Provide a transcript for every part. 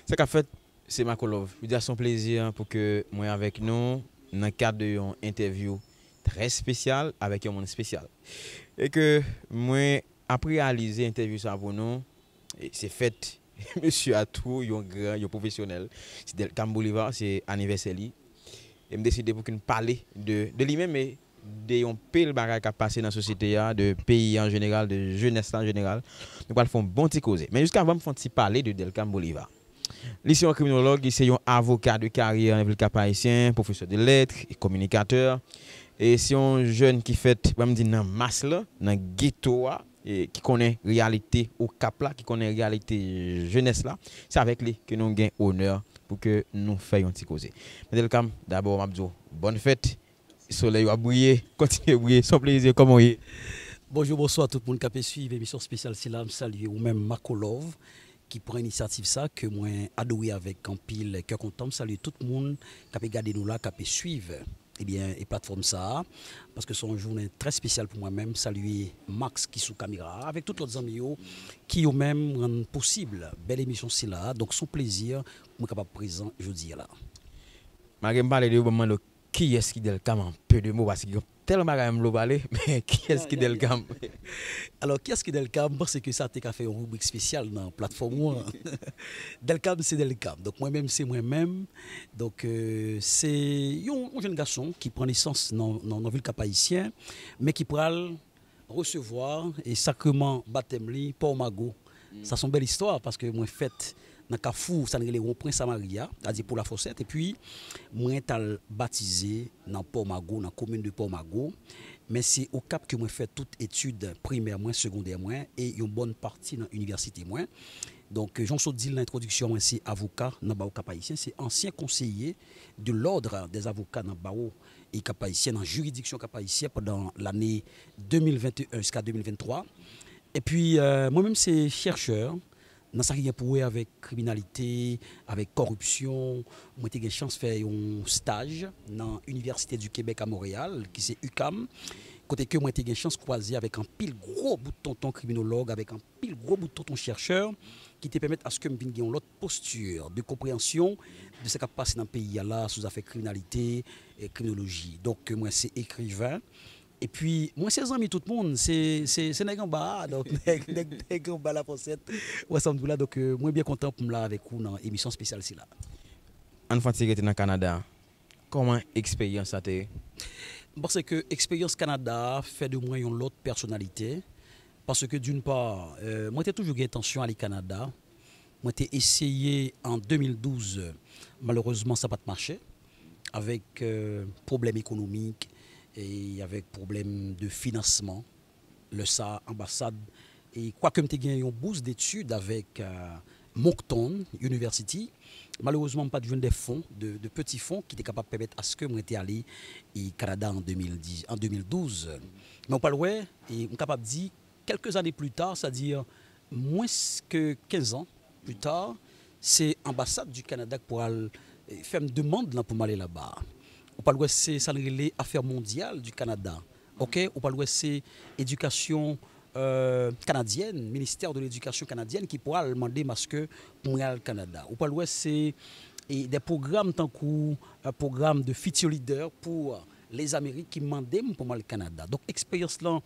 Ce qu'a fait, c'est Makolov. Je veux dire, son plaisir pour que moi avec nous, dans le cadre d'une interview très spéciale avec un monde spécial. Et que moi, après réaliser l'interview ça pour nous, c'est fait, monsieur a tout, un grand, un professionnel. C'est Delcam Bolivar, c'est anniversaire. Et je décidé pour qu'il parle de lui-même, mais de un pile bagage qui a passé dans la société, de pays en général, de jeunesse en général. Nous allons faire un bon petit cause. Mais jusqu'à avant, je vais parler de Delcam Bolivar. Lui, c'est un criminologue, c'est un avocat de carrière dans le Cap haïtien, professeur de lettres et communicateur. Et c'est un jeune qui fait, je dire, dans masse là, dans le ghetto, et qui connaît la réalité au Cap là, qui connaît la réalité jeunesse là. C'est avec lui que nous avons honneur pour que nous fassions un petit cause. Delcam, d'abord, Mabzo, bonne fête. Le soleil va briller, continuez à briller, sans plaisir, comment vous est. Bonjour, bonsoir tout le monde qui a suivi l'émission spéciale Silam, saluer ou même Makolov qui prend l'initiative ça que moi adoré avec un pile cœur content, saluer tout le monde qui a regardé nous là, qui a suivre et bien et plateforme ça parce que c'est une journée très spéciale pour moi-même, saluer Max qui sous caméra avec tous les amis qui ont même rendent possible belle émission c'est là donc son plaisir moi capable présent jeudi là. Je vais parler de moment qui est-ce qui Delcam en peu de mots parce que tellement de parler mais qui est-ce qui Delcam. Alors qui est-ce qui Delcam parce que ça a fait une rubrique spéciale dans la plateforme Delcam c'est Delcam donc moi-même c'est moi-même donc c'est un jeune garçon qui prend naissance dans la ville cap haïtien mais qui pourra recevoir et sacrement baptême li Port Mago. Ça c'est une belle histoire parce que moi fait dans Kafou, ça n'est le Prince Samaria, c'est-à-dire pour la Fossette. Et puis, moi, j'ai baptisé dans Port Mago, dans la commune de Port Mago. Mais c'est au Cap que moi fait toute étude primaire, secondaire, et une bonne partie dans l'université. Donc, Jean-Saud dit l'introduction, c'est avocat dans le Cap haïtien, c'est ancien conseiller de l'ordre des avocats dans le et Cap haïtien, dans la juridiction Cap haïtien pendant l'année 2021 jusqu'à 2023. Et puis, moi-même, c'est chercheur. Dans ça qui pour avec criminalité, avec corruption, moi j'ai eu chance de faire un stage dans l'Université du Québec à Montréal, qui c'est UQAM. Côté que moi j'ai eu chance de croiser avec un pile gros bout de tonton criminologue, avec un pile gros bout de tonton chercheur, qui te permettent à ce que je vienne une autre posture de compréhension de ce qui passe dans le pays là, sous affaires criminalité et criminologie. Donc moi c'est écrivain. Et puis, moi, c'est amis tout le monde, c'est Négamba, donc Négamba la possède. Donc, moi, bien content pour me là avec vous dans l'émission spéciale. Là. En fait, dans le Canada, comment expérience ça été? Parce que l'expérience Canada fait de moi une autre personnalité. Parce que d'une part, moi, j'ai toujours eu intention à aller au Canada. Moi, j'ai essayé en 2012, malheureusement, ça n'a pas marché, avec problèmes économiques. Et avec problème de financement, le SA, ambassade. Et quoique j'ai gagné une bourse d'études avec Moncton University, malheureusement, pas de des fonds, de petits fonds qui étaient capables de permettre à ce que moi été allé au Canada en 2012. Mais on parle et on est capable de dire quelques années plus tard, c'est-à-dire moins que 15 ans plus tard, c'est l'ambassade du Canada qui pourra faire une demande là, pour m'aller là-bas. On parle de c'est l'affaire mondiale du Canada. OK, on parle de c'est éducation canadienne, ministère de l'éducation canadienne qui pourra demander parce que pour aller au Canada. On parle de c'est des programmes tant qu'un programme de future leader pour les Amériques qui demandaient pour aller au Canada. Donc expérience là,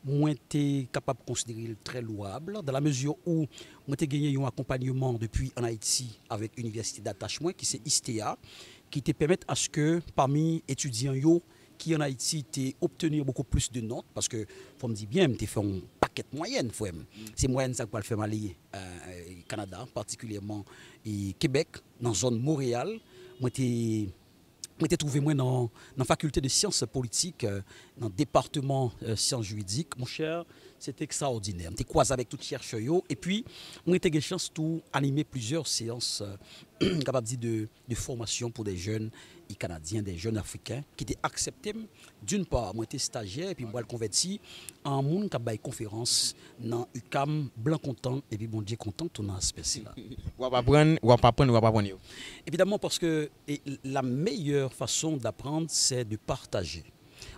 moi été capable de considérer très louable dans la mesure où moi j'ai gagné un accompagnement depuis en Haïti avec l'université d'attachement qui c'est ISTEA qui te permettent à ce que parmi étudiants qui en Haïti t'es obtenir beaucoup plus de notes parce que faut me dire bien tu fait un paquet moyenne c'est moyenne ça pour le faire aller Canada particulièrement et Québec dans zone Montréal moi j'ai trouvé moi dans la faculté de sciences politiques dans le département sciences juridiques mon cher c'était extraordinaire j'ai croisé avec tout chercheurs et puis on était eu chance de animer plusieurs séances capable de formation pour des jeunes et canadiens des jeunes africains qui étaient acceptés d'une part moi j'étais stagiaire et puis moi le converti en monde qui a conférence dans UQAM blanc content et puis bon Dieu content tout dans aspect là ou pas prendre évidemment parce que la meilleure façon d'apprendre c'est de partager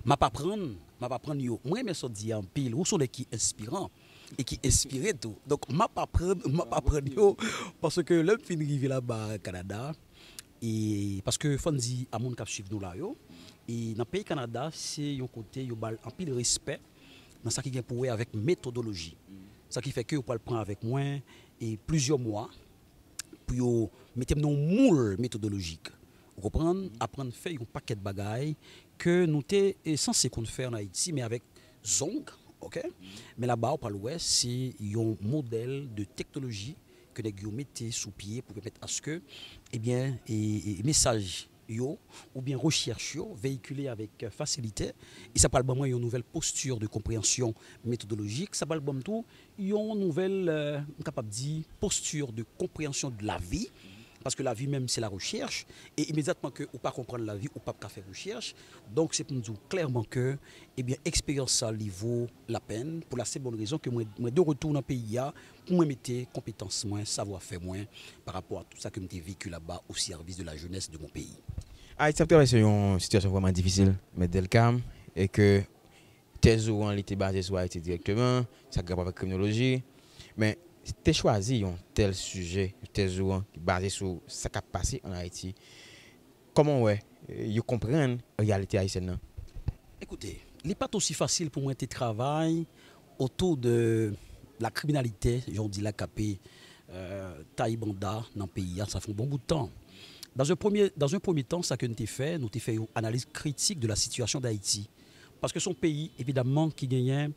m'a pas prendre yo moi mais ça dit en pile où sont les qui inspirants et qui inspire tout. Donc, je ne pas apprendre parce que l'homme fin arrivé là-bas au Canada, et parce que faut dire à mon cap suivre nous là, et dans le pays Canada, c'est un côté, il y a un pile de respect dans ce qui vient pour avec méthodologie. Ça qui fait que vous pouvez le prendre avec moi et plusieurs mois pour mettre dans un moule méthodologique. Vous comprenez? Apprendre à faire un paquet de bagailles que nous sommes censés faire en Haïti, mais avec Zong. Okay? Mais là-bas, par l'ouest, c'est un modèle de technologie que les gens mettent sous pied pour permettre à ce que, eh bien, message yo, ou bien recherche yo, véhiculé avec facilité. Et ça parle vraiment d'une nouvelle posture de compréhension méthodologique. Ça parle tout une nouvelle, capable de dire, posture de compréhension de la vie. Parce que la vie même, c'est la recherche. Et immédiatement que ou pas comprendre la vie, ou pas faire recherche. Donc, c'est pour nous dire clairement que, eh bien, expérience ça, il vaut la peine. Pour la seule bonne raison que moi, de retour dans le pays, pour moi, mettre compétences moins, savoir-faire moins, par rapport à tout ça que j'ai vécu là-bas au service de la jeunesse de mon pays. Haïti, c'est une situation vraiment difficile, mais Delcam, et que tes ou en était basé sur Haïti directement, ça grave avec criminologie, mais tu as choisi un tel sujet, tes ou basé sur ce qui a passé en Haïti. Comment ouais, vous comprenez la réalité haïtienne? Écoutez, il n'est pas aussi facile pour moi de travailler autour de la criminalité, j'en dis la capé, Taïbanda dans le pays, ça fait un bon bout de temps. Dans un premier temps, ça que nous avons fait une analyse critique de la situation d'Haïti. Parce que son pays, évidemment, qui gagnait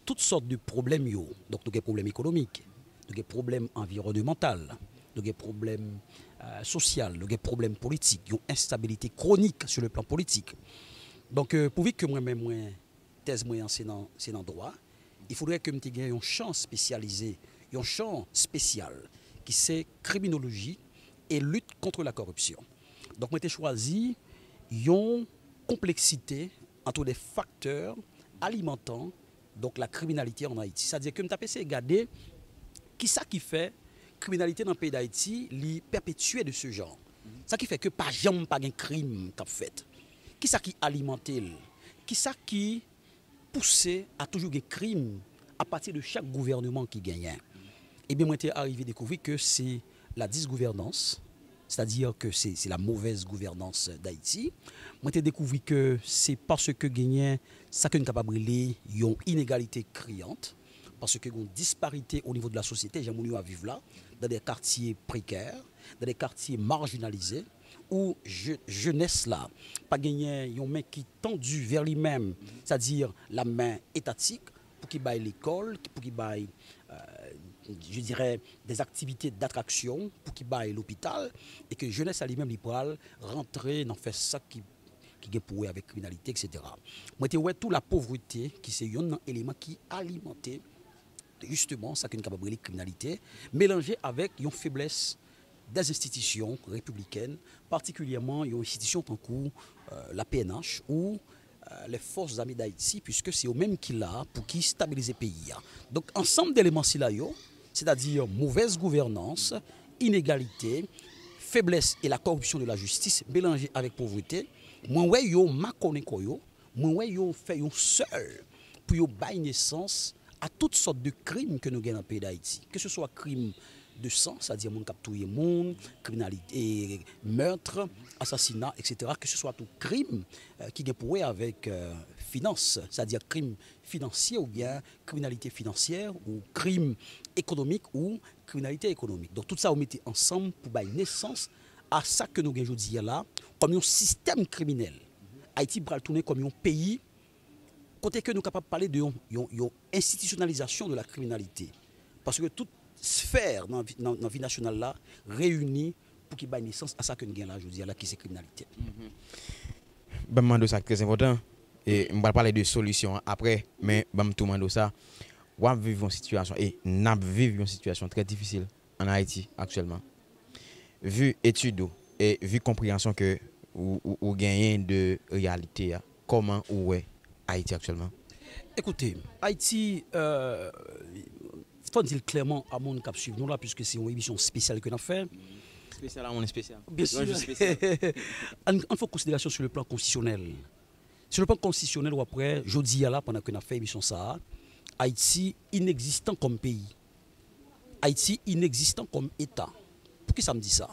toutes sortes de problèmes. Donc, nous avons des problèmes économiques, nous avons des problèmes environnementaux, nous avons des problèmes sociaux, nous avons des problèmes politiques, nous avons une instabilité chronique sur le plan politique. Donc, pour que moi-même, thèse moi c'est dans droit, il faudrait que nous ayons un champ spécialisé, un champ spécial, qui c'est criminologie et lutte contre la corruption. Donc, moi, j'ai choisi une complexité entre les facteurs alimentant donc, la criminalité en Haïti. C'est-à-dire que je vais regarder qui ça qui fait criminalité dans le pays d'Haïti, li perpétuer de ce genre. Ça qui fait que pas jamais pas un crime qu'a fait. Qui ça qui alimente, qui ça qui pousse à toujours des crimes à partir de chaque gouvernement qui gagne. Et bien moi j'étais arrivé à découvrir que c'est la disgouvernance, c'est-à-dire que c'est la mauvaise gouvernance d'Haïti. Moi j'ai découvert que c'est parce que gagnait ça que nous capable une inégalité criante. Parce qu'il y a une disparité au niveau de la société, j'ai voulu vivre là, dans des quartiers précaires, dans des quartiers marginalisés, où jeunesse là, pas gagner un mec qui tendu vers lui-même, c'est-à-dire la main étatique, pour qu'il baille l'école, pour qu'il baille, je dirais, des activités d'attraction, pour qu'il baille l'hôpital, et que jeunesse à lui-même, il pourra rentrer dans faire ça qui est pour avec criminalité, etc. Moi, je vois toute la pauvreté qui c'est un élément qui alimentait justement ça qu'une capable de criminalité mélangée avec une faiblesse des institutions républicaines, particulièrement une institution en cours la PNH ou les forces armées d'Haïti, puisque c'est eux mêmes qui l'a pour qui stabiliser le pays. Donc ensemble d'éléments c'est-à-dire mauvaise gouvernance, inégalité, faiblesse et la corruption de la justice mélangée avec pauvreté, moi ouais yo ma connais ko yo, moi ouais yo fait un seul pour yo bailler naissance à toutes sortes de crimes que nous gagnons dans le pays d'Haïti. Que ce soit crime de sang, c'est-à-dire mon capturer monde, criminalité, meurtre, assassinat, etc. Que ce soit tout crime qui est pour avec finance, c'est-à-dire crime financier ou bien criminalité financière ou crime économique ou criminalité économique. Donc tout ça on mettait ensemble pour bailler naissance à ça que nous gagnons aujourd'hui là comme un système criminel. Haïti va tourner comme un pays côté que nous sommes capables de parler de institutionnalisation de la criminalité. Parce que toute sphère dans la vie nationale là réunie pour qu'il y ait naissance à ça que nous avons là aujourd'hui, là qui c'est criminalité. Je demande ça très important. Et on va parler de solutions après, mais je me demande ça. On vit une situation, et nous vivons une situation très difficile en Haïti actuellement. Vu études et vu compréhension que vous gagnez de réalité, comment ou est Haïti actuellement? Écoutez, Haïti, il faut dire clairement à mon cap suivre nous là, puisque c'est une émission spéciale que nous avons fait. Spécial à mon spécial. Bien sûr. On fait considération sur le plan constitutionnel. Sur le plan constitutionnel, ou après, je dis là, pendant que nous avons fait l'émission ça, Haïti inexistant comme pays. Haïti inexistant comme État. Pour qui ça me dit ça?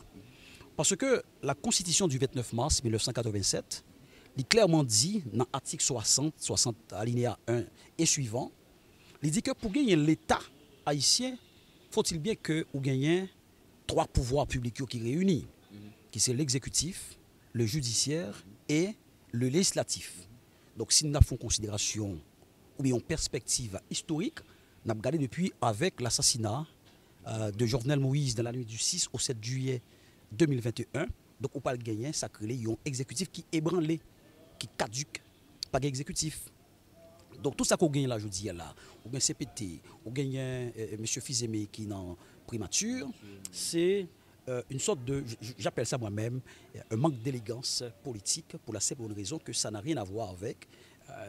Parce que la Constitution du 29 mars 1987, il clairement dit, dans l'article 60 alinéa 1 et suivant, il dit que pour gagner l'État haïtien, faut-il bien que vous gagnez 3 pouvoirs publics qui réunissent, qui c'est l'exécutif, le judiciaire et le législatif. Donc si nous avons en considération ou bien en perspective historique, nous avons regardé depuis avec l'assassinat de Jovenel Moïse dans la nuit du 6 au 7 juillet 2021. Donc on parle de gagner, ça crée un exécutif qui est ébranlé, qui caduque, pas d'exécutif. Donc tout ça qu'on gagne là, je dis là, ou bien CPT, ou gagne M. Fizemé qui est en primature, c'est une sorte de, j'appelle ça moi-même, un manque d'élégance politique pour la simple raison que ça n'a rien à voir avec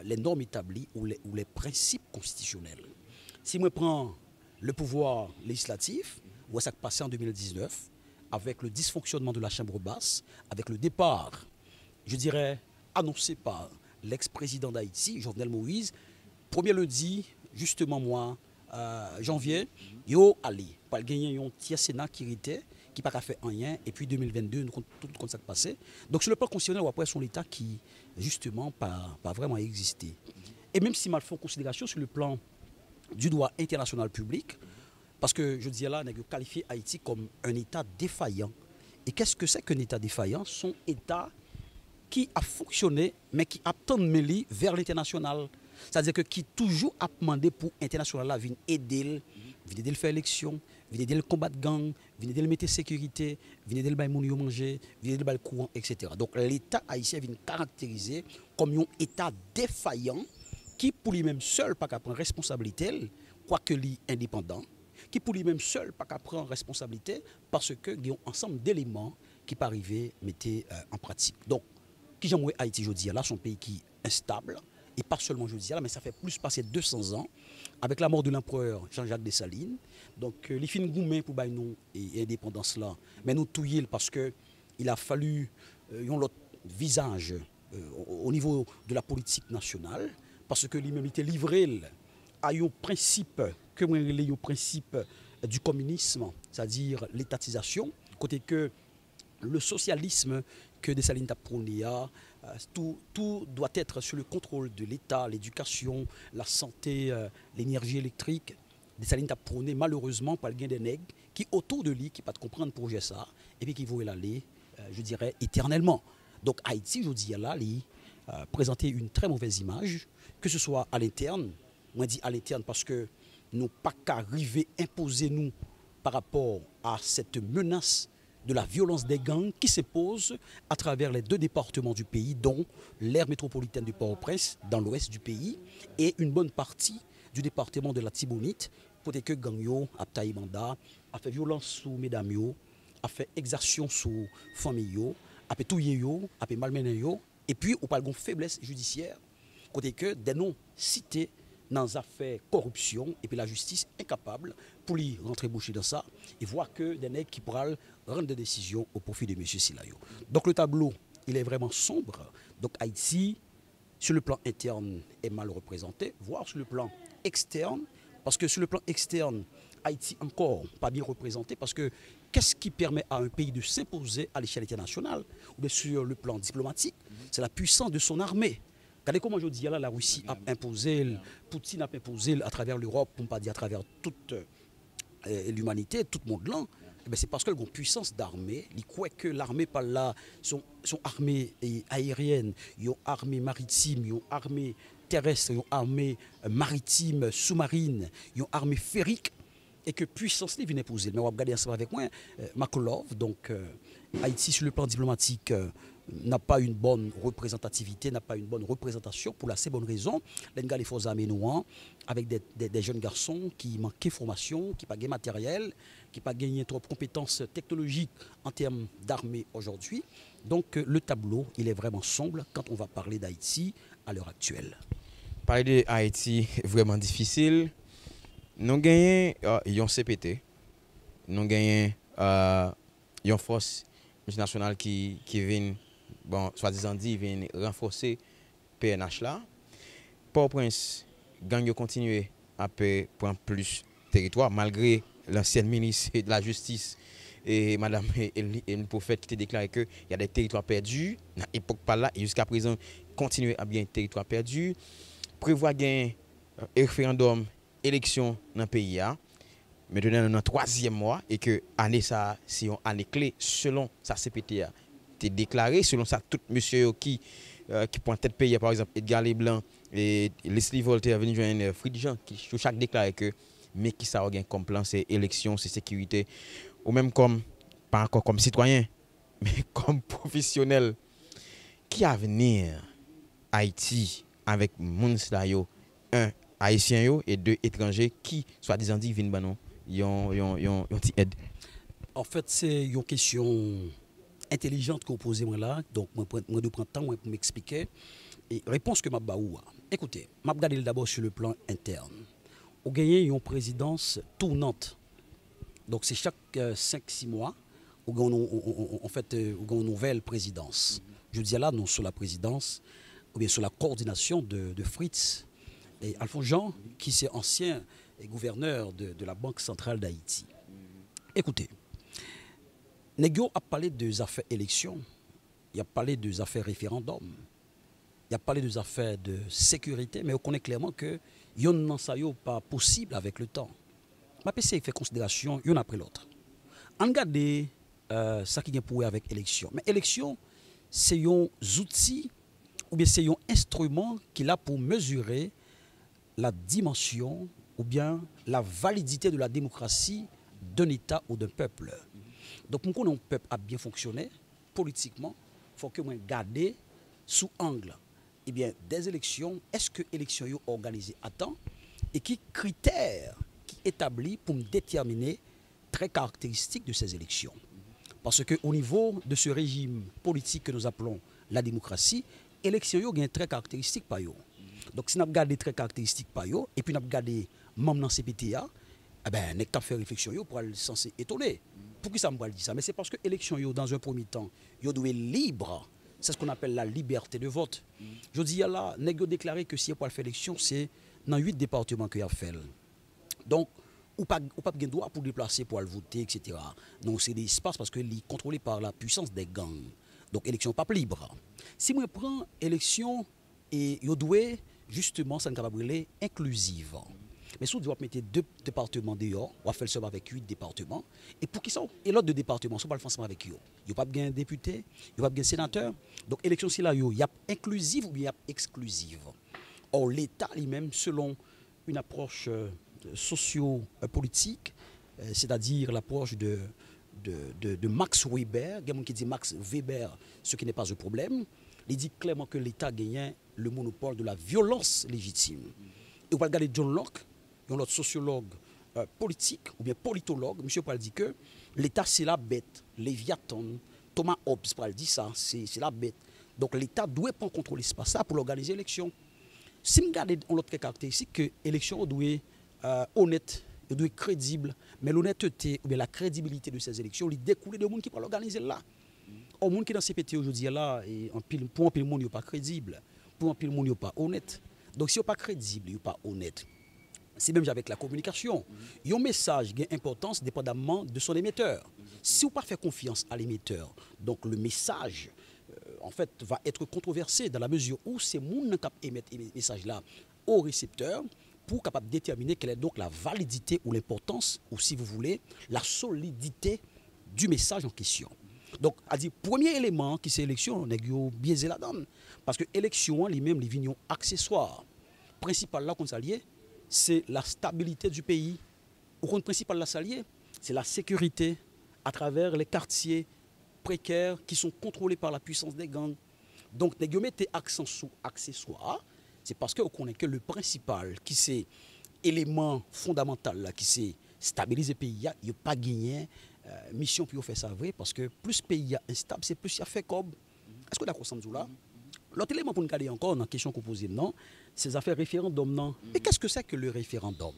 les normes établies ou les principes constitutionnels. Si je prends le pouvoir législatif, où ça passé en 2019, avec le dysfonctionnement de la Chambre basse, avec le départ, je dirais, annoncé par l'ex-président d'Haïti, Jovenel Moïse, premier lundi, justement moi, janvier, yo allé, pas gagner un tiers Sénat qui était, qui n'a pas fait rien, et puis 2022, tout comme ça passé. Donc sur le plan constitutionnel, après son État qui, justement, pas vraiment existé. Et même si mal fait en considération sur le plan du droit international public, parce que je dis là, on a qualifié Haïti comme un État défaillant. Et qu'est-ce que c'est qu'un État défaillant? Son État qui a fonctionné, mais qui a tant de mêlé vers l'international. C'est-à-dire que qui toujours a demandé pour l'international là, venir aider, venir faire élection, venir aider le combat de gang, venir aider le mettre sécurité, venir aider le bail moun yo manger, venir aider le courant, etc. Donc l'État haïtien vient caractériser comme un État défaillant qui pour lui-même seul pas qu'à prendre responsabilité, quoique lui indépendant, qui pour lui-même seul pas qu'à prendre responsabilité parce que il y a un ensemble d'éléments qui pas arriver mettre en pratique. Donc qui j'aime Haïti, je dis là, son pays qui est instable, et pas seulement je dis là, mais ça fait plus passer 200 ans, avec la mort de l'empereur Jean-Jacques Dessalines. Donc, les fins gourmets pour nous et indépendance là, mais nous touiller parce que il a fallu un autre visage au niveau de la politique nationale, parce que lui-même était livré à un principe, que moi je le principe du communisme, c'est-à-dire l'étatisation, côté que le socialisme que Dessalines a prôné, tout doit être sous le contrôle de l'État, l'éducation, la santé, l'énergie électrique. Dessalines a prôné malheureusement par le gain des nègres qui autour de lui, qui ne pas comprendre le projet ça, et puis qui vont l'aller, je dirais, éternellement. Donc Haïti, je dis là, présenter une très mauvaise image, que ce soit à l'interne, moi je dis à l'interne parce que nous pas qu'à arriver imposer nous par rapport à cette menace de la violence des gangs qui se pose à travers les 2 départements du pays, dont l'aire métropolitaine du Port-au-Prince, dans l'ouest du pays, et une bonne partie du département de la Tibonite, pour que gang yo a taillé mandat, a fait violence sous mesdames yo, a fait exaction sous famille yo, a fait touyer yo, a fait malmener yo, et puis on parle de faiblesse judiciaire, côté que des noms cités dans les affaires corruption, et puis la justice incapable pour lui rentrer bouché dans ça, et voir que des nègres qui pourraient rendre des décisions au profit de M. Silayo. Donc le tableau, il est vraiment sombre. Donc Haïti, sur le plan interne, est mal représenté, voire sur le plan externe, parce que sur le plan externe, Haïti encore pas bien représenté, parce que qu'est-ce qui permet à un pays de s'imposer à l'échelle internationale, ou bien sur le plan diplomatique? C'est la puissance de son armée. Regardez comment je dis là, la Russie a imposé, Poutine a imposé à travers l'Europe, pour ne pas dire à travers toute l'humanité, tout le monde là. C'est parce qu'elle a une puissance d'armée. Il croit que l'armée par là, son armée aérienne, une armée maritime, une armée terrestre, une armée maritime, sous-marine, une armée ferrique, et que puissance les vient imposer. Mais on va regarder ensemble avec moi, Makolov, donc Haïti sur le plan diplomatique n'a pas une bonne représentativité, n'a pas une bonne représentation pour la assez bonne raison. Les forces armées noirs avec des jeunes garçons qui manquent de formation, qui n'ont pas de matériel, qui n'ont pas gagné trop de compétences technologiques en termes d'armée aujourd'hui. Donc le tableau, il est vraiment sombre quand on va parler d'Haïti à l'heure actuelle. Parler d'Haïti est vraiment difficile. Nous gagnons un CPT, nous gagnons une force nationale qui vient, bon, soi-disant dit, vient renforcer PNH là. Port-au-Prince, gang yo continue après prendre plus territoire, malgré l'ancienne ministre de la Justice et Madame le prophète qui a déclaré qu'il y a des territoires perdus, à l'époque pas là, et jusqu'à présent, continuer à bien territoire perdu, prévoir un référendum, élection dans le pays. Maintenant, dans le 3e mois, et que l'année, ça, c'est une année clé, selon sa CPTA, c'est déclaré, selon ça, tout monsieur qui prend tête pays, par exemple, Edgar Leblanc et Leslie Voltaire, venu joindre Fridjan, qui chaque déclaré que, mais qui ça a comme plan, c'est élection, c'est sécurité, ou même comme, pas encore comme citoyen, mais comme professionnel, qui a venir Haïti avec moun sa yo, un haïtien yo et deux étrangers qui soi-disant dit viennent banon yon ti aide. En fait, c'est une question intelligente que vous posez moi là, donc moi de prendre temps pour m'expliquer et réponse que m'a baou. Écoutez, m'a regarder d'abord sur le plan interne. On gagne une présidence tournante. Donc c'est chaque 5-6 mois on fait une nouvelle présidence. Je dis là non sur la présidence ou bien sur la coordination de Fritz et Alphonse Jean, qui est ancien gouverneur de la Banque centrale d'Haïti. Écoutez, Nego a parlé des affaires élections, il a parlé des affaires référendum, il a parlé des affaires de sécurité, mais on connaît clairement que yon nan sa yo pas possible avec le temps. Ma PC fait considération yon après l'autre. On regarde ça qui vient pour avec élection. Mais élection, c'est un outil ou bien c'est un instrument qui a pour mesurer la dimension ou bien la validité de la démocratie d'un État ou d'un peuple. Donc, pour un peuple a bien fonctionné politiquement, il faut que nous gardions sous angle des élections. Est-ce que les élections sont organisées à temps et qui critères qui établis pour déterminer très caractéristiques de ces élections? Parce qu'au niveau de ce régime politique que nous appelons la démocratie, l'élection ont très caractéristiques par eux. Donc, si nous regardons les traits caractéristiques par eux, et puis nous regardons membres dans CPTA, eh ben, nous avons fait réflexion pour être censé étonner. Pourquoi ça me dit ça? Mais c'est parce que l'élection, dans un premier temps, doit être libre. C'est ce qu'on appelle la liberté de vote. Je dis là, nous avons déclaré que si on faire l'élection, c'est dans 8 départements qu'il y a fait. Donc, ou pas de droit pour déplacer, pour aller voter, etc. Donc, c'est des espaces parce que c'est contrôlé par la puissance des gangs. Donc, élection pas libre. Si je prends élection, et il doit justement, ça ne capable inclusive. Mais si on doit mettre 2 départements dehors, on va faire ça avec 8 départements. Et pour qui ça? Et l'autre 2 départements, on va le faire ensemble avec eux. Il n'y a pas de député, il n'y a pas de sénateur. Donc, élection, c'est là, il y a inclusive ou bien exclusive. Or, l'État lui-même, selon une approche socio-politique, c'est-à-dire l'approche de Max Weber, il y a quelqu'un qui dit Max Weber, ce qui n'est pas un problème, il dit clairement que l'État gagne le monopole de la violence légitime. Et on va regarder John Locke, notre sociologue politique ou bien politologue, monsieur Paul dit que l'État c'est la bête, Léviathan, Thomas Hobbes Paul dit ça, c'est la bête. Donc l'État doit prendre contrôle de l'espace pour organiser l'élection. Si nous regardons l'autre caractéristique, que l'élection doit être honnête, doit être crédible, mais l'honnêteté ou bien la crédibilité de ces élections, il découle de monde qui peut l'organiser là. Au monde qui est dans CPT aujourd'hui là, et pour un peu le monde n'est pas crédible, pour un peu le monde n'est pas honnête. Donc si n'est pas crédible, n'est pas honnête. C'est même avec la communication. Un message a une importance dépendamment de son émetteur. Si on ne pas fait confiance à l'émetteur, donc le message en fait va être controversé dans la mesure où c'est monde qui émettre ce message là au récepteur pour capable déterminer quelle est donc la validité ou l'importance ou si vous voulez la solidité du message en question. Donc, à dire premier élément qui c'est l'élection, on a biaisé la donne parce que l'élection lui-même les vignes accessoires. Principal là qu'on s'allie, c'est la stabilité du pays. Au compte principal là s'allier, c'est la sécurité à travers les quartiers précaires qui sont contrôlés par la puissance des gangs. Donc, les mettez accent sur accessoires, c'est parce qu'on connaît que le principal qui c'est élément fondamental là qui c'est stabiliser le pays, il n'y a pas gagné mission pour faire ça vrai parce que plus le pays est instable, c'est plus il y a fait comme. Est-ce que d'accord ensemble là? L'autre élément pour nous garder encore dans la question qu'on posait, non, ces affaires référendum, non. Mais qu'est-ce que c'est que le référendum?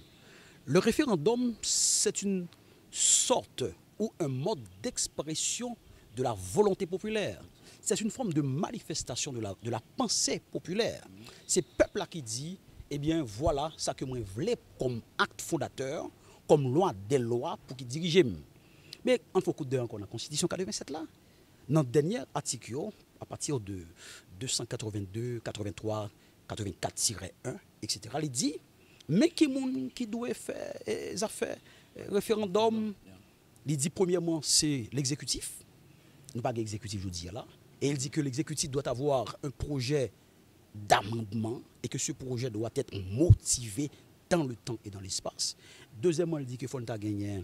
Le référendum, c'est une sorte ou un mode d'expression de la volonté populaire. C'est une forme de manifestation de la pensée populaire. C'est le peuple là qui dit, eh bien voilà ça que moi voulais comme acte fondateur, comme loi des lois pour qui diriger. Mais on faut coup de encore dans la Constitution 87 là. Dans le dernier article, à partir de 282, 83, 84-1, etc., il dit, mais qui doit faire des affaires, référendum, il dit premièrement, c'est l'exécutif. Nous pas l'exécutif, je dis là. Et il dit que l'exécutif doit avoir un projet d'amendement et que ce projet doit être motivé dans le temps et dans l'espace. Deuxièmement, il dit qu'il faut gagner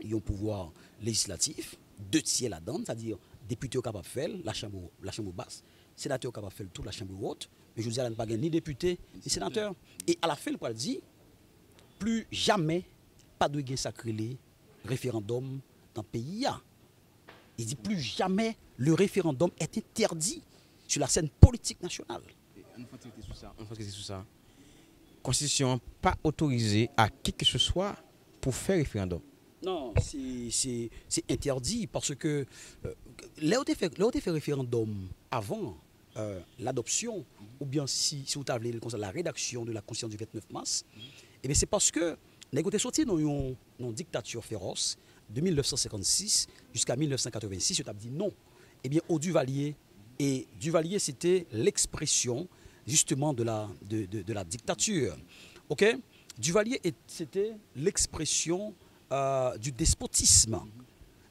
un pouvoir législatif, 2/3 là-dedans, c'est-à-dire député capable de faire la chambre basse, sénateur capable de faire toute la chambre haute, mais je dis à ne pas gagner ni député ni sénateur. Et à la fin, il dit plus jamais pas de gain sacré référendum dans le pays. Il dit plus jamais le référendum est interdit sur la scène politique nationale. On va sur ça. Constitution pas autorisée à qui que ce soit pour faire référendum. Non, c'est interdit parce que là où tu fait référendum avant l'adoption, ou bien si vous avez la rédaction de la Constitution du 29 mars, eh c'est parce que nous avons sorti dans une dictature féroce de 1956 jusqu'à 1986, on a dit non. Eh bien, au Duvalier, et Duvalier, c'était l'expression justement de la dictature. Ok? Duvalier, c'était l'expression du despotisme.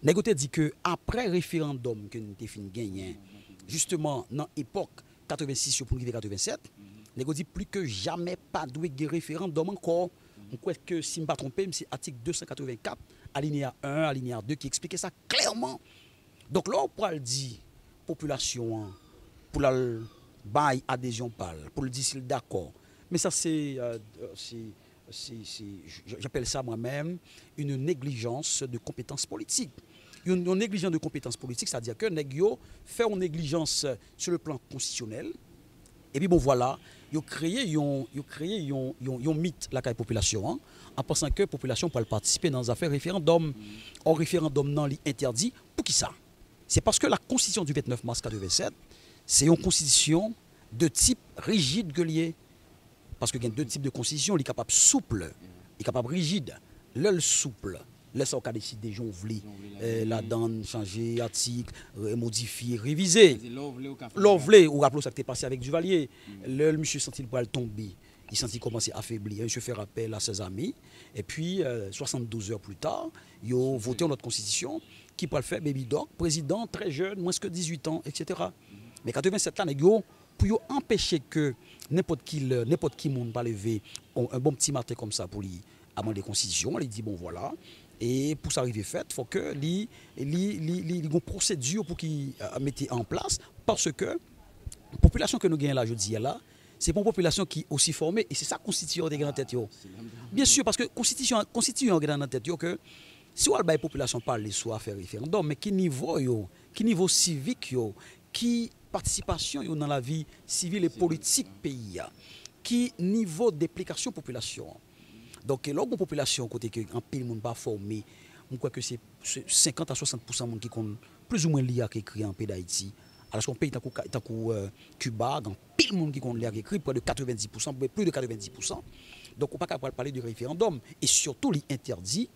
Négoté dit que après référendum que nous avons fini gagner, justement dans l'époque 86 pour 87, nous dit plus que jamais pas de référendum encore. Je crois que si je ne me trompe pas, c'est l'article 284, alinéa 1, alinéa 2 qui explique ça clairement. Donc là, on peut dire population pour la bail adhésion pour le dire s'il est d'accord. Mais ça j'appelle ça moi-même une négligence de compétences politiques. Une négligence de compétences politiques, c'est-à-dire que Negio fait une négligence sur le plan constitutionnel. Et puis bon voilà, ils ont créé un mythe la population en pensant que la population peut participer dans les affaires référendum. Or référendum non interdit. Pour qui ça? C'est parce que la constitution du 29 mars 87, c'est une constitution de type rigide que lié. Parce qu'il y a deux types de constitution, il est capable souple, il est capable rigide. L'œil souple, laisse on décider, j'en voulais la donne, changer, article, modifier, réviser. L'ovlé, ou rappelez ça qui est passé avec Duvalier. L'œil, monsieur senti le poil tomber, il sentit commencer à affaiblir. Monsieur fait appel à ses amis. Et puis, 72 heures plus tard, ils ont voté notre constitution qui peut le faire, baby dog, président très jeune, moins que 18 ans, etc. Mais 87 ans, pour empêcher que n'importe qui monde pas lever un bon petit matin comme ça pour lui amender la constitution, il dit bon voilà, et pour ça arriver fait, il faut que il y ait une procédure pour qu'il mette en place parce que la population que nous gagnons là, je dis là, c'est une population qui est aussi formée et c'est ça constitution des grandes têtes. Bien sûr, parce que constitution des grandes têtes que si on a la population parle soit faire référendum, mais qui niveau civique qui participation dans la vie civile et politique pays, qui niveau d'implication population. Donc là, la population côté que en pile monde pas formé, on croit que c'est 50 à 60% monde qui compte plus ou moins lié à écrit en pays d'Haïti. Alors qu'on pays tant que Cuba, dans pile monde qui compte lié à écrit près de 90%, plus de 90%. Donc on pas capable de parler de référendum et surtout l'interdit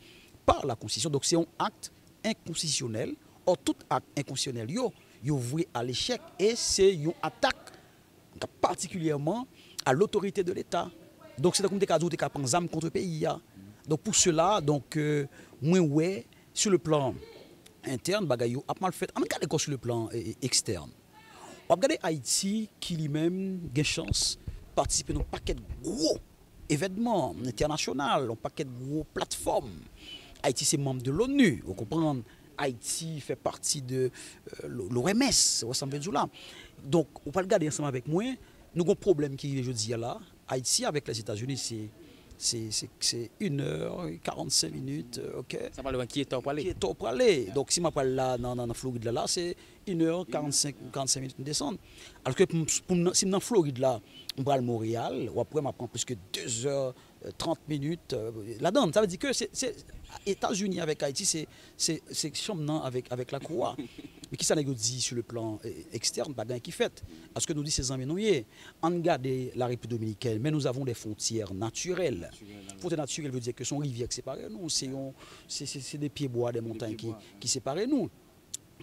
par la Constitution. Donc c'est un acte inconstitutionnel. Or tout acte inconstitutionnel yo voué à l'échec et c'est une attaque particulièrement à l'autorité de l'État. Donc c'est comme des cas où des cas prendre contre le pays. Donc pour cela, donc moins ouais sur le plan interne bagayo a mal fait. On regarde encore sur le plan externe. On regarde Haïti qui lui-même a chance de participer dans un paquet de gros événements internationaux, un paquet de gros plateformes. Haïti c'est membre de l'ONU, vous comprenez? Haïti fait partie de l'OMS, donc on va regarder ensemble avec moi. Nous avons un problème qui est jeudi là. Haïti avec les États-Unis, c'est 1h45 minutes. Ok. Ça parle de qui est temps pour aller. Qui est temps pour aller. Donc si je parle là dans Floride là, c'est 1h45 minutes de descendre. Alors que si dans Floride là, on va à Montréal, ou après on prend plus que 2h30 minutes là-dedans. Ça veut dire que c'est États-Unis avec Haïti, c'est chambre avec la croix. Mais qui ça nous dit sur le plan externe, pas qui fait. Parce que nous dit ces amis, nous y on garde la République dominicaine, mais nous avons des frontières naturelles. Frontières naturelles veut dire que son rivière qui sépare nous, c'est des pieds bois, des montagnes qui séparent nous.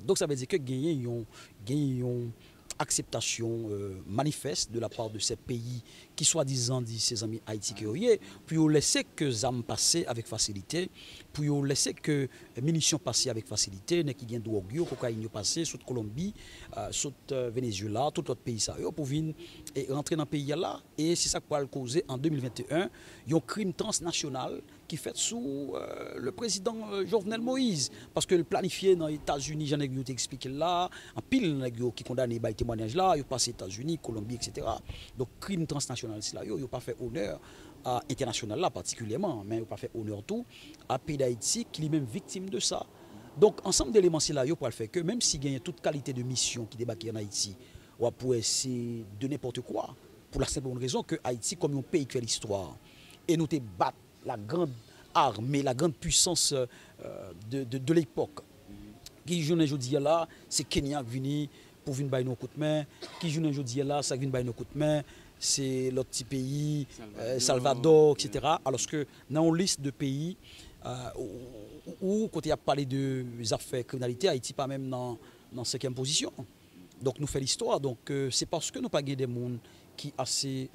Donc ça veut dire que gagner une acceptation manifeste de la part de ces pays qui soi-disant disent ses amis Haïti puis laisser que zam passer avec facilité, puis laisser que munitions passer avec facilité, ne qui gagne drogue, cocaïne passer sur Colombie, sur Venezuela, tout autre pays ça pour venir et rentrer dans le pays là et c'est ça qui va le causer en 2021, un crime transnational qui fait sous le président Jovenel Moïse parce que le planifié dans les États-Unis, j'en ai expliqué là, en pile qui condamné par témoignage là, il passé États-Unis, Colombie, etc. Donc crime transnational c'est là, il n'a pas fait honneur à international là particulièrement, mais il n'a pas fait honneur tout à pays d'Haïti qui est même victime de ça. Donc ensemble d'éléments c'est là pour le faire que même s'il gagne toute qualité de mission qui débarque en Haïti, on pour essayer de n'importe quoi pour la simple raison que Haïti comme un pays qui fait l'histoire et nous te battre la grande armée, la grande puissance de l'époque. Qui joue aujourd'hui là, c'est Kenya qui vient pour venir bailler nos coups de main. Qui joue aujourd'hui là, ça vient bailler nos coups de main. C'est l'autre petit pays, Salvador, etc. Alors que dans une liste de pays où quand il y a parlé de affaires criminalité, Haïti pas même dans 5e position. Donc nous fait l'histoire. Donc c'est parce que nous pas des monde qui est assez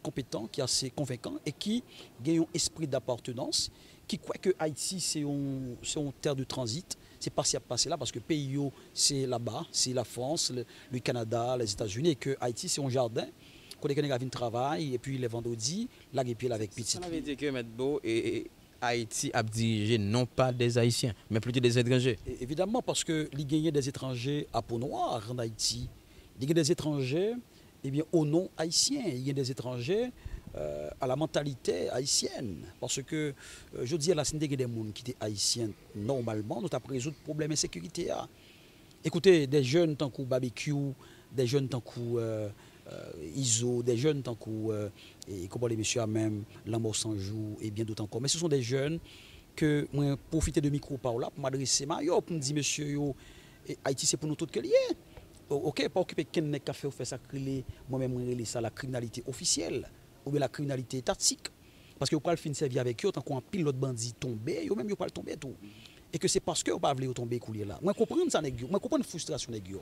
compétent, qui est assez convaincant et qui a un esprit d'appartenance, qui croit que Haïti c'est une terre de transit, c'est pas si à passer là parce que pays c'est là-bas, c'est la France, le Canada, les États-Unis et que Haïti c'est un jardin. Quand les gens viennent travailler et puis les vendredis, là et puis avec petit. Ça veut dire que M. Beau et Haïti a dirigé non pas des Haïtiens, mais plutôt des étrangers. Et évidemment parce que les gagnants des étrangers à peau noire en Haïti, les gagnants des étrangers eh bien, au nom haïtien, il y a des étrangers à la mentalité haïtienne. Parce que je dis à la syndic des gens qui étaient haïtiens normalement, nous avons résoudre le problème de sécurité. Écoutez, des jeunes tant que barbecue, des jeunes tant que ISO, des jeunes tant que, comment les messieurs même, l'amour sans jour et bien d'autres encore. Mais ce sont des jeunes que moi profiter de micro par là pour m'adresser pour me dire monsieur yo, Haïti c'est pour nous tous que lié. Ok, pas occuper quel n'est café ou faire ça moi-même relais ça la criminalité officielle ou bien la criminalité étatique parce que vous pas le fin servir avec eux tant qu'on pile l'autre bandit tomber, eux même yo pas tomber tout. Et que c'est parce que vous pas voulu tomber couler là. Moi comprendre ça nèg, moi comprendre frustration nèg.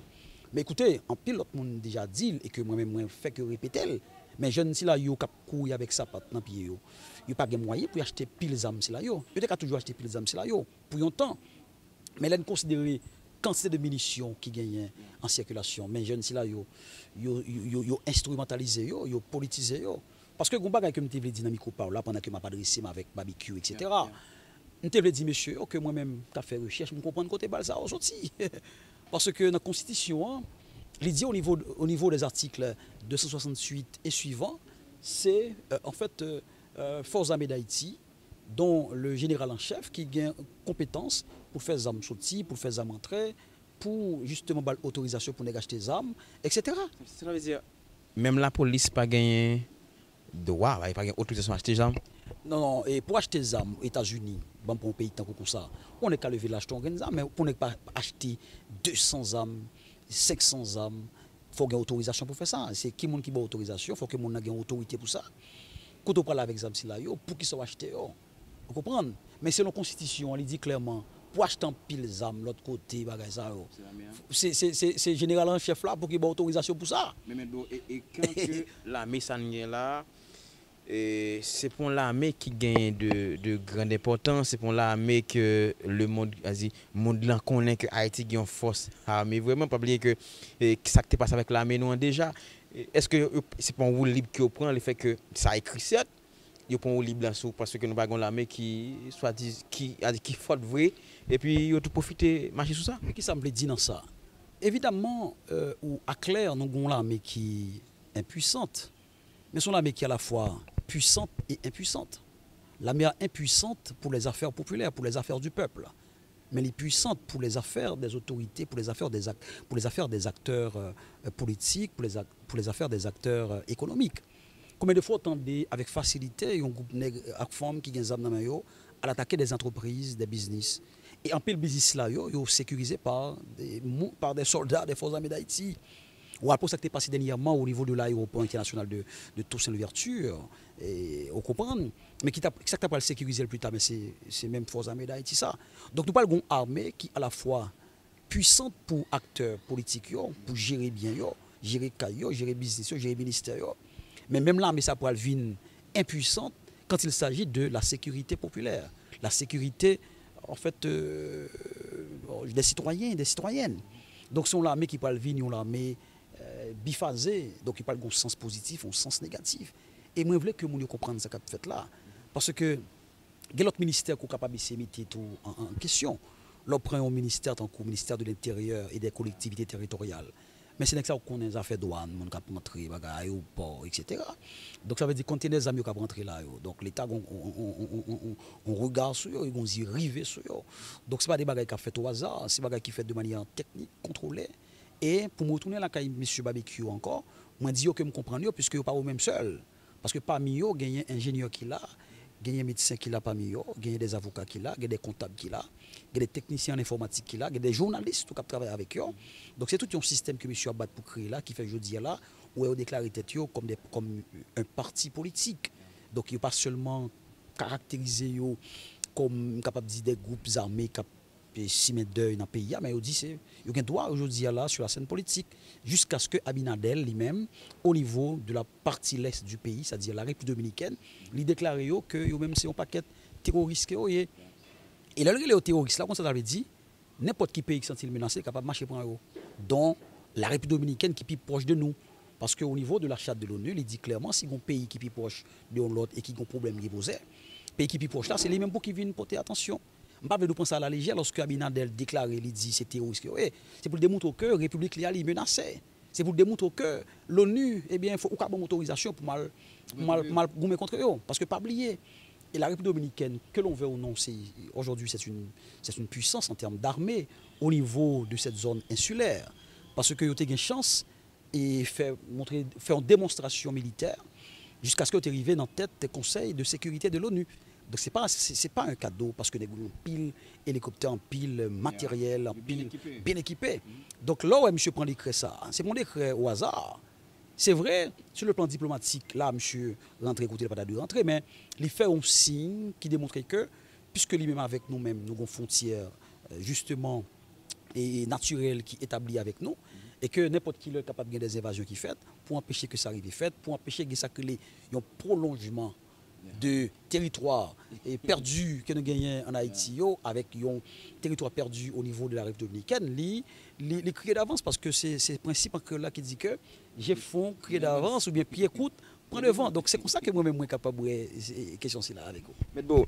Mais écoutez, en pile l'autre monde déjà dit et que moi-même moi fait que répéter mais jeune si là yo cap courir avec ça pat dans pied yo. Yo pas de moyen pour acheter pile zam si là yo. Yo te toujours acheter pile zam si là yo pour un temps. Mais là considérer quantité de munitions qui gagnent en circulation. Mais jeunes, si là, yo instrumentalisé, yo politisé. Parce que, comme je me dynamique par là, pendant que je m'ai adressé avec barbecue, etc. Je me dit, monsieur, que moi-même, tu as fait recherche, je comprends côté balsa aussi. Parce que dans la Constitution, l'idée au niveau des articles 268 et suivants, c'est en fait Forces armées d'Haïti, dont le général en chef qui a compétence pour faire des armes sorties, pour faire des armes entrées, pour justement l'autorisation pour acheter des armes, etc. Ça veut dire même la police pas gagné droit, pas gagné autorisation à acheter des armes. Non, et pour acheter des armes aux États-Unis, bon, pour un pays tant que ça, on n'est qu'à lever l'acheter des armes, mais pour ne pas acheter 200 armes, 500 armes, il faut avoir une autorisation pour faire ça. C'est qui qui a autorisation, il faut que mon ait une autorité pour ça. Quand on parle avec les armes, c'est là, pour qu'ils soient achetés. Vous comprenez? Mais selon la Constitution, il dit clairement, pour acheter un pile d'armes, l'autre côté, c'est le général en chef là pour qu'il ait autorisation pour ça. Et quand l'armée s'en est là, c'est pour l'armée qui gagne de grande importance, c'est pour l'armée que le monde là connaît que Haïti a une force armée. Vraiment, pas oublier que ça qui passe avec l'armée nous déjà. Est-ce que c'est pas un rôle libre qu'on prend le fait que ça a écrit certes? Ils prennent un libre là-dessous parce que nous avons l'armée qui soit qui faute vrai et puis ils tout profiter marcher sur ça. Qui ça me dit dans ça? Évidemment, à clair, nous avons l'armée qui est impuissante, mais son armée qui est à la fois puissante et impuissante. L'armée impuissante pour les affaires populaires, pour les affaires du peuple, mais elle est puissante pour les affaires des autorités, pour les affaires des acteurs politiques, pour les affaires des acteurs économiques. Combien de fois entendez avec facilité un groupe de femmes qui ont des armes à l'attaquer des entreprises, des business. Et en pile business là, yo sécurisé par des soldats des forces armées d'Haïti. Ou après ça qui est passé dernièrement au niveau de l'aéroport international de Toussaint-Louverture, on comprend. Mais ça qui t'a pas le sécuriser le plus tard, mais c'est même forces armées d'Haïti ça. Donc nous parlons d'une armée qui à la fois puissante pour acteurs politiques, pour gérer bien, gérer caillou, gérer business, gérer ministère. Mais même l'armée ça pourrait venir impuissante quand il s'agit de la sécurité populaire, la sécurité en fait des citoyens, des citoyennes. Donc c'est l'armée qui parle venir, l'armée biphasée, donc il parle d'un sens positif, un sens négatif. Et moi je voulais que nous comprenions ce qu'a fait là, parce que il y a l'autre ministère qui est capable de se mettre tout en question. L'on prend un ministère tant que ministère de l'Intérieur et des collectivités territoriales. Mais c'est que ça qu'on a des affaires douanes, on cap rentrer, aéroport, etc. Donc ça veut dire conteneurs amis qui rentrer là. Donc l'État on regarde sur eux, on y rive sur eux. Donc c'est pas des bagages qui fait au hasard, c'est des bagages qui fait de manière technique, contrôlée. Et pour me retourner là, M. Barbecue encore, moi dis que me comprendre puisque vous pas au même seul, parce que parmi eux, il y a un ingénieur qui l'a. Il y a des médecins qui l'a parmi eux, il y a des avocats qui l'a, il y a des comptables qui l'a, il y a des techniciens en informatique qui l'a, il y a des journalistes qui travaillent avec eux. Donc c'est tout un système que M. Abad pour créer là, qui fait jeudi là, où il a déclaré tête comme un parti politique. Donc il n'est pas seulement caractérisé comme capable de dire des groupes armés qui s'y mettent deuil dans le pays, mais il dit c'est il y a un droit aujourd'hui là sur la scène politique, jusqu'à ce que Abinadel lui-même, au niveau de la partie l'est du pays, c'est-à-dire la République dominicaine, lui déclare que même c'est un paquet terroriste. Et là, les terroristes, là, comme ça avait dit, n'importe qui pays qui s'est menacé est capable de marcher pour eux, dont la République dominicaine qui est plus proche de nous. Parce qu'au niveau de la charte de l'ONU, il dit clairement si un pays qui est plus proche de l'autre et qui a un problème qui pose, pays qui est plus proche là, c'est les mêmes pour qui viennent porter attention. Je ne vais pas penser à la légère lorsque Abinadel déclare, il dit c'est terroriste. C'est pour démontrer que la République est menacée. C'est pour démontrer que l'ONU, eh bien, il faut une autorisation pour mal contre eux. Parce que pas oublier, et la République dominicaine, que l'on veut ou non, aujourd'hui c'est une puissance en termes d'armée au niveau de cette zone insulaire. Parce que vous avez une chance et faire une démonstration militaire jusqu'à ce que vous arriviez dans la tête des conseils de sécurité de l'ONU. Donc ce n'est pas un cadeau parce que nous avons pile hélicoptère, en pile matériel, en pile bien équipé. Donc là où monsieur prend l'écrit ça, c'est mon décret au hasard. C'est vrai, sur le plan diplomatique, là, monsieur rentre, écoutez, pas de rentrer, mais il fait un signe qui démontre que, puisque lui-même avec nous-mêmes, nous avons une frontière justement et naturelle qui est établie avec nous, et que n'importe qui est capable de des évasions qui fait, pour empêcher que ça arrive fait, pour empêcher que ça crée un prolongement de territoire perdu que nous gagnons en Haïti avec un territoire perdu au niveau de la République dominicaine, les crier d'avance parce que c'est le principe là qui dit que j'ai fond crier d'avance ou bien pied écoute prend le vent. Donc c'est comme ça que moi-même suis capable de question là avec vous. Mais bon,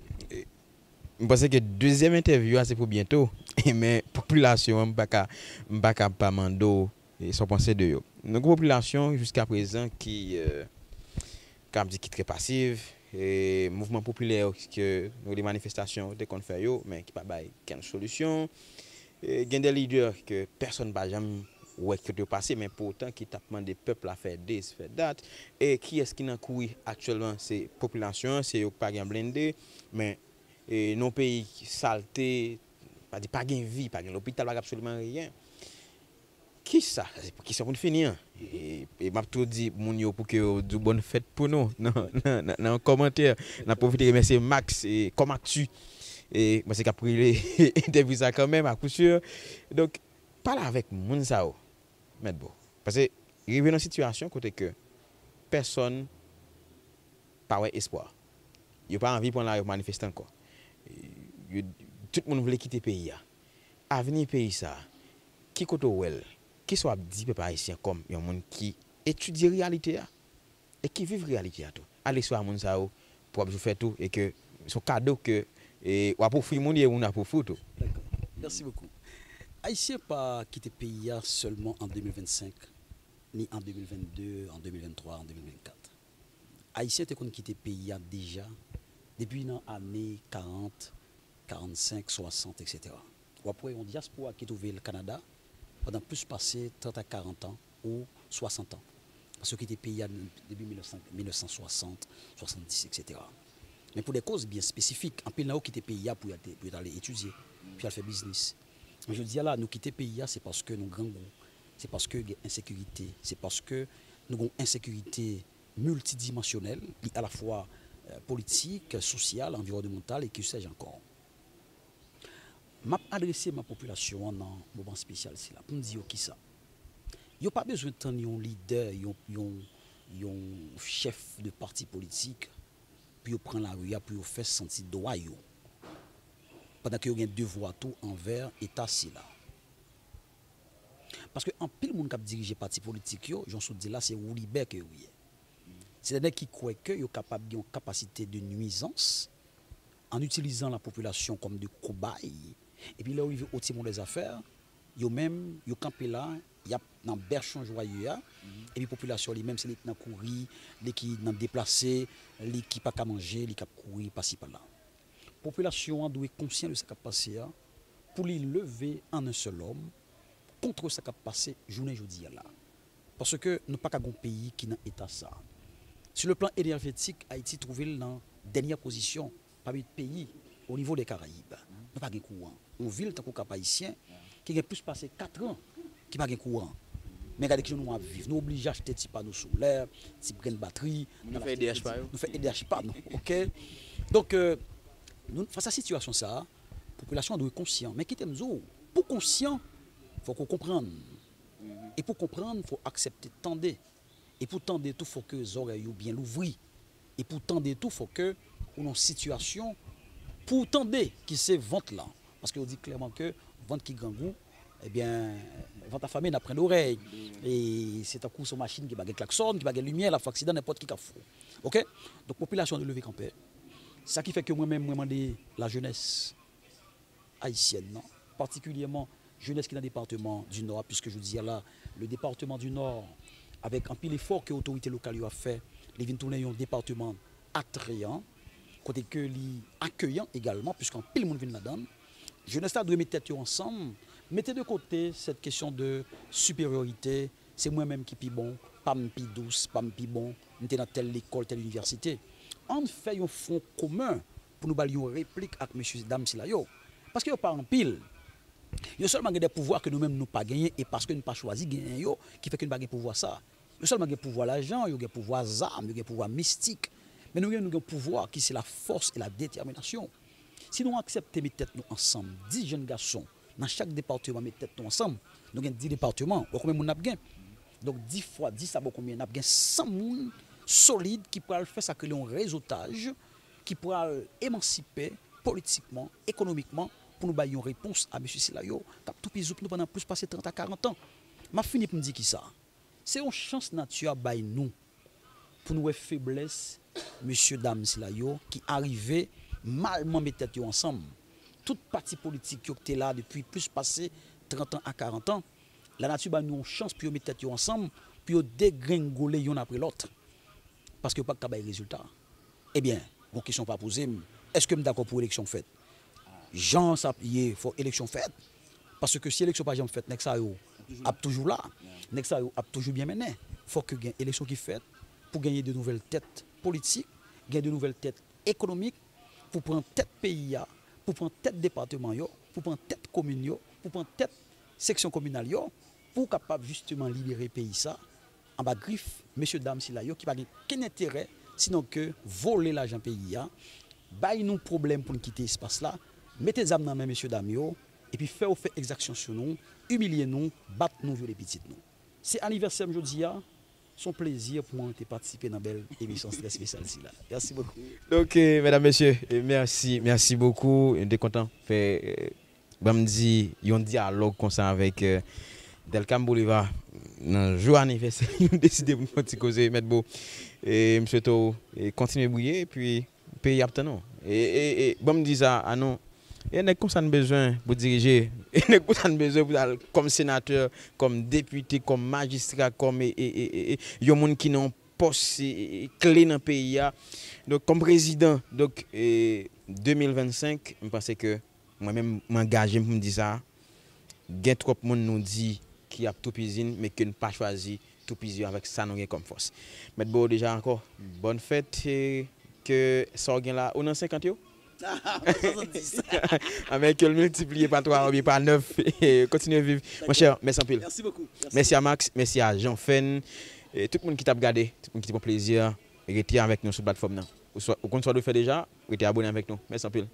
je pense que deuxième interview c'est pour bientôt mais population m'pa pas mando sans penser de yo. Une population jusqu'à présent qui comme dit qui très passive et mouvement populaire que nous les manifestations dès qu'on fait yo mais qui pas bail quelle solution et gain des leaders que personne va jamais ouais que de passer mais pourtant qui t'a demandé peuple à faire des faire date et qui est-ce qui n'a couru actuellement c'est population c'est pas gain blindé mais nos pays saleté pas gain vie pas gain l'hôpital pas absolument rien qui ça qui ça pour finir et m'a tout dit moun yo pour que du bonne fête pour nous dans commentaire n'a profité remercier Max et comme actu et moi c'est qu'a pris interview ça quand même à coup sûr donc parle avec moun ça mettre bon parce que il y a une situation côté que personne pas espoir il pas envie pour la manifester encore tout le monde veut quitter pays avenir pays ça qui côté well qui soit dit peuple haïtien comme un monde qui étudie réalité et qui vit réalité tout aller sur monde ça pour faire tout et que son cadeau que et ou pour fuir monde et on a pour foutre. D'accord. Merci beaucoup. Haïtien pas quitter pays seulement en 2025 ni en 2022, en 2023, en 2024. Haïtien te qu'on quitter pays déjà depuis dans années 40, 45, 60 etc. Ou après on diaspora qui trouvé le Canada pendant plus passé 30 à 40 ans ou 60 ans. Parce que était pays depuis 1960, 70, etc. Mais pour des causes bien spécifiques, en plus, qui était pays pour aller étudier. puis elle fait business. Mais je dis là, nous quitter le pays, c'est parce que nous avons c'est parce que nous avons insécurité, c'est parce que nous avons insécurité multidimensionnelle, à la fois politique, sociale, environnementale et que sais-je encore. Je vais adresser ma population dans un moment spécial pour me dire qui ça. Il n'y a pas besoin de un leader, un chef de parti politique, puis prendre la rue, puis faire sentir droit. Pendant qu'il y a un devoir tout envers l'État. Parce que en pile monde qui dirige parti politique, j'en suis dit là, c'est Roulibert que oui. C'est-à-dire qui croit qu'ils sont capables d'une capacité de nuisance en utilisant la population comme de cobayes. Et puis là où ils veulent au timon des affaires, ils même ils campent là, il y a dans berchon joyeux et puis la population les mêmes c'est les qui courir, les qui dans déplacer, les qui pas qu'à manger, les qui courir par-ci par-là. La population doit être consciente de ce qui a passé pour les lever en un seul homme contre ce qui a passé journée jeudi là. Parce que nous pas qu'un pays qui n'a état ça. Sur le plan énergétique, Haïti trouve dans la dernière position parmi les pays au niveau des Caraïbes. Nous pas de courant. On vit tant qu'au haïtien qui a plus passé 4 ans qui n'a pas de courant. Mais regardez que nous vivons. Nous obligés à acheter des panneaux solaires, des graines de batterie. Nous faisons EDH pas. Nous faisons EDH pas. OK? Donc, face à cette situation, la population doit être consciente. Mais qui t'aime pour conscient, il faut qu'on comprenne. Et pour comprendre, il faut accepter, tendre. Et pour tendre tout, il faut que les oreilles soient bien ouvertes. Et pour tendre tout, il faut que nous ayons une situation pour tendre qui c'est vente là. Parce qu'on dit clairement que vente qui grand goût, eh bien, vente à famille n'a pas d'oreille. Et c'est un coup sur machine qui va gagner klaxon, qui va gagner lumière, la fois accident, n'importe qui a fou. OK? Donc, population de lever campé. C'est ça qui fait que moi-même, moi, demande la jeunesse haïtienne, non? Particulièrement jeunesse qui est dans le département du Nord, puisque je dis là, le département du Nord, avec un pile effort que l'autorité locale a fait, les vins tourner un département attrayant, côté que li accueillant également, puisqu'un pile monde vient là-dedans. Jeunesse doit mettre tête ensemble, mettez de côté cette question de supériorité, c'est moi-même qui pi bon, pas pi douce, pas pi bon, nous dans telle école, telle université. On fait un front commun pour nous balayer une réplique avec monsieur dame Silayo. Parce qu'il n'y a pas en pile. Il y a seulement des pouvoirs que nous-mêmes nous pas gagner et parce que nous pas choisi gagner qui fait que nous pas pouvoir ça. Il y a seulement des pouvoirs l'argent, il y a des pouvoirs armes, il y a des pouvoirs mystiques. Mais nous avons un pouvoir qui c'est la force et la détermination. Si nous acceptons de mettre tête nous ensemble, 10 jeunes garçons, dans chaque département, mettre tête nous ensemble, nous avons 10 départements, combien nous avons gagné. Donc 10 fois 10, ça va combien nous avons gagné 100 personnes solides qui pourraient faire ça que un réseautage, qui pourraient émanciper politiquement, économiquement, pour nous donner une réponse à M. Silayo, qui a tout pisé nous pendant plus passé 30 à 40 ans. Je finis pour me dire qui ça. C'est une chance naturelle à nous pour nous faiblesse, M. Dame Silayo, qui arrivait malement mettre tête ensemble. Toute parti politique qui était là depuis plus passé 30 ans à 40 ans, la nature a une chance pour mettre tête ensemble, pour dégringoler l'un après l'autre. Parce que pas de résultat. Eh bien, une question pas posée, est-ce que je suis d'accord pour l'élection faite? Jean s'appuyer pour élection faite. Parce que si l'élection pas jamais faite, Nexa a toujours là. Nexa a toujours bien mené. Il faut que y ait une élection qui faite pour gagner de nouvelles têtes politiques, gagner de nouvelles têtes économiques, pour prendre tête pays, pour prendre tête département, pour prendre tête commune, pour prendre tête section communale, pour capable justement libérer le pays ça, en bas griffe, messieurs, dames, Silayo, qui n'a qu'un intérêt, sinon que voler l'argent pays, bailler nous problème pour nous quitter l'espace là, mettez les âmes dans les mains, messieurs, dames, et puis faire exaction sur nous, humilier nous, battre nous, violer les petites nous. C'est anniversaire aujourd'hui, son plaisir pour moi de participer dans la belle émission très spéciale. Merci beaucoup. Donc, mesdames, messieurs, merci beaucoup. Je suis content de faire un dialogue comme ça avec Delcam Bolivar. Dans le jour anniversaire, nous avons décidé de nous causer, mettre beau. Et M. To continuer à briller, et puis pays abtenant. Et bon, me dit ça, ah non. Et nous avons besoin pour diriger, et nous avons besoin pour comme sénateur, comme député, comme magistrat, comme gens qui ont poste clé dans le pays. Donc comme président, donc 2025, je pense que moi-même m'engager pour me dire ça. Il y a trop de monde nous dit qu'il y a tout piscine, mais qu'il n'a pas choisi tout piscine avec ça nous comme force. Mais bon, déjà encore, bonne fête et que ça là, on a 50 €. 70. Avec le multiplié par 3 ou bien par 9. Continuez à vivre. Mon cher, merci un peu. Merci beaucoup. Merci à Max, merci à Jean Fen, et tout le monde qui t'a regardé, tout le monde qui t'a plaisir, restez avec nous sur la plateforme. Ou qu'on soit de fait déjà, restez abonné avec nous. Merci un peu.